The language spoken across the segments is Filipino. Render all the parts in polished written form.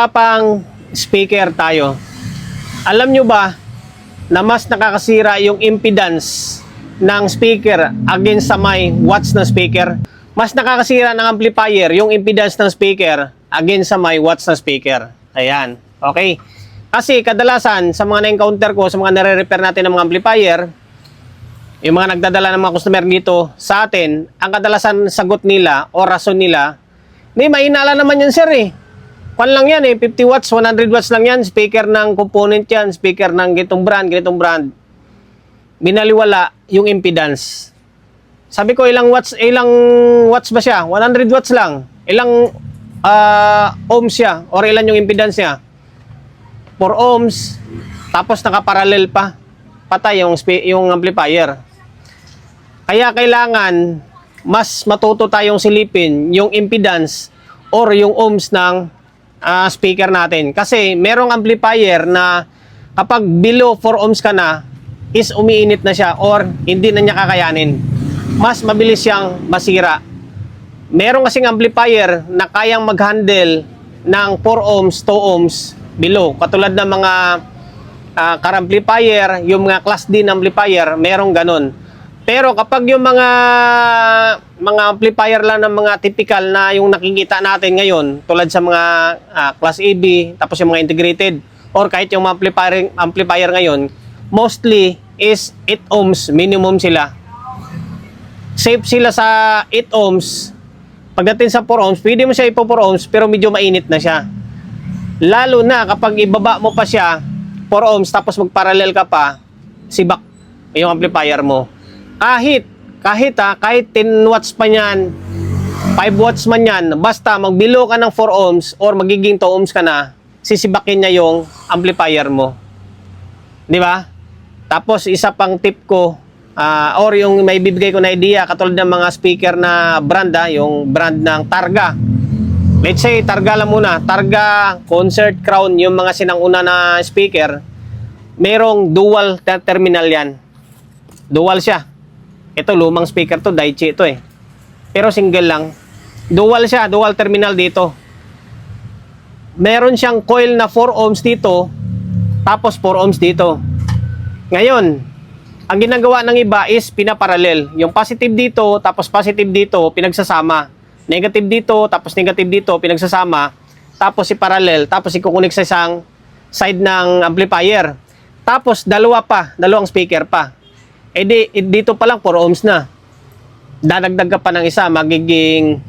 Pang speaker tayo. Alam nyo ba na mas nakakasira yung impedance ng speaker against sa may watts ng speaker? Mas nakakasira ng amplifier yung impedance ng speaker against sa may watts ng speaker. Ayan. Okay. Kasi kadalasan sa mga na-encounter ko, sa mga nare-repair natin ng mga amplifier, yung mga nagdadala ng mga customer dito sa atin, ang kadalasan sagot nila o rason nila, may mainala naman yan sir eh. Kwan lang yan eh, 50 watts, 100 watts lang yan, speaker ng component yan, speaker ng ganitong brand. Binaliwala yung impedance. Sabi ko, ilang watts ba siya? 100 watts lang. Ilang ohms siya, or ilan yung impedance niya? 4 ohms, tapos nakaparallel pa. Patay yung amplifier. Kaya kailangan mas matuto tayong silipin yung impedance or yung ohms ng speaker natin. Kasi merong amplifier na kapag below 4 ohms ka na, is umiinit na siya or hindi na niya kakayanin. Mas mabilis siyang masira. Merong kasing amplifier na kayang mag-handle ng 4 ohms, 2 ohms below. Katulad ng mga car amplifier, yung mga class D na amplifier, merong ganun. Pero kapag yung mga amplifier lang ng mga typical na yung nakikita natin ngayon, tulad sa mga class AB, tapos yung mga integrated, or kahit yung mga amplifier ngayon, mostly is 8 ohms, minimum sila. Safe sila sa 8 ohms. Pagdating sa 4 ohms, pwede mo siya ipo 4 ohms, pero medyo mainit na siya. Lalo na kapag ibaba mo pa siya, 4 ohms, tapos magparallel ka pa, sibak yung amplifier mo. Kahit 10 watts pa yan, 5 watts man yan, basta mag-below ka ng 4 ohms or magiging 2 ohms ka na, sisibakin niya yung amplifier mo. Di ba? Tapos isa pang tip ko, or yung may bibigay ko na idea, katulad ng mga speaker na brand, yung brand ng Targa. Let's say, Targa lang muna. Targa, Concert, Crown, yung mga sinanguna na speaker, merong dual terminal yan. Dual siya. Ito, lumang speaker to, Daichi ito eh. Pero single lang. Dual siya, dual terminal dito. Meron siyang coil na 4 ohms dito, tapos 4 ohms dito. Ngayon, ang ginagawa ng iba is pinaparallel. Yung positive dito, tapos positive dito, pinagsasama. Negative dito, tapos negative dito, pinagsasama. Tapos i-parallel, tapos i-connect sa isang side ng amplifier. Tapos dalawang speaker pa. Eh dito pa lang 4 ohms na. Dadagdag ka pa ng isa, magiging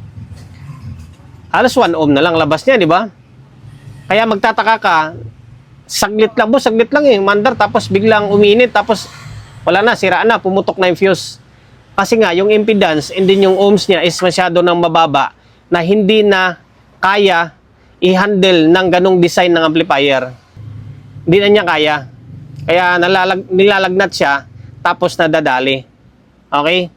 halos 1 ohm na lang labas niya, di ba? Kaya magtataka ka, saglit lang eh, mandar, tapos biglang uminit, tapos wala na, sira na, pumutok na yung fuse. Kasi nga, yung impedance and then yung ohms niya is masyado nang mababa na hindi na kaya i-handle ng ganong design ng amplifier. Hindi na niya kaya. Kaya nilalagnat siya, tapos nadadali. Okay?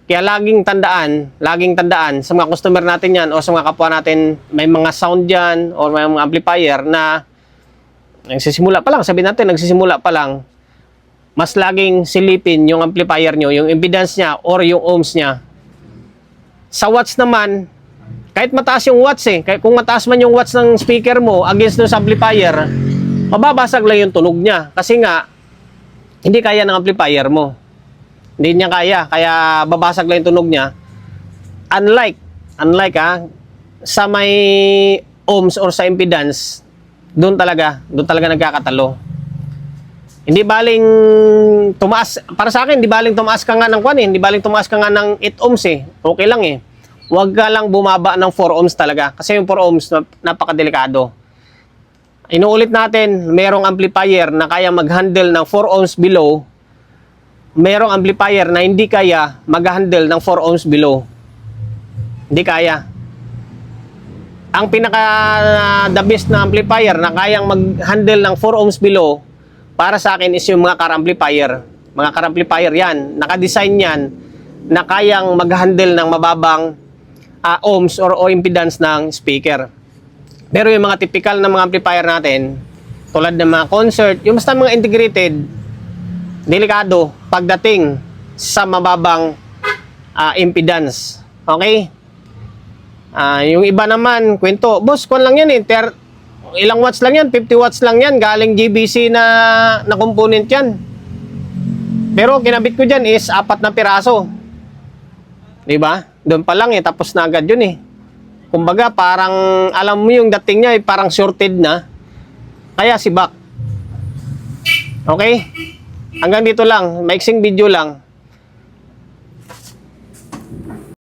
Kaya laging tandaan sa mga customer natin yan o sa mga kapwa natin, may mga sound dyan o may mga amplifier na nagsisimula pa lang, sabihin natin, nagsisimula pa lang, mas laging silipin yung amplifier nyo, yung impedance niya or yung ohms niya. Sa watts naman, kahit mataas yung watts eh, kahit kung mataas man yung watts ng speaker mo against no sa amplifier, mababasag lang yung tunog niya. Kasi nga, hindi kaya ng amplifier mo. Hindi niya kaya babasag lang yung tunog niya. Unlike sa may ohms or sa impedance, doon talaga nagkakatalo. Hindi baling tumaas, para sa akin, hindi baling tumaas ka nga ng hindi baling tumaas ka nga ng 8 ohms eh. Okay lang eh. Huwag ka lang bumaba ng 4 ohms talaga. Kasi yung 4 ohms, napakadelikado. Inuulit natin, merong amplifier na kaya mag-handle ng 4 ohms below. Merong amplifier na hindi kaya mag-handle ng 4 ohms below. Hindi kaya. Ang the best na amplifier na kayang mag-handle ng 4 ohms below, para sa akin is yung mga car amplifier. Mga car amplifier yan. Nakadesign yan na kayang mag-handle ng mababang ohms or impedance ng speaker. Pero yung mga typical na mga amplifier natin, tulad ng mga concert, yung basta mga integrated, delikado pagdating sa mababang impedance. Okay? Yung iba naman, kwento, boss, kung lang yan eh, ilang watts lang yan, 50 watts lang yan, galing GBC na component yan. Pero kinabit ko dyan is 4 na piraso. Diba? Doon pa lang tapos na agad yun Kumbaga, parang, alam mo yung dating niya parang shorted na. Kaya si Back. Okay? Hanggang dito lang, maiksing video lang.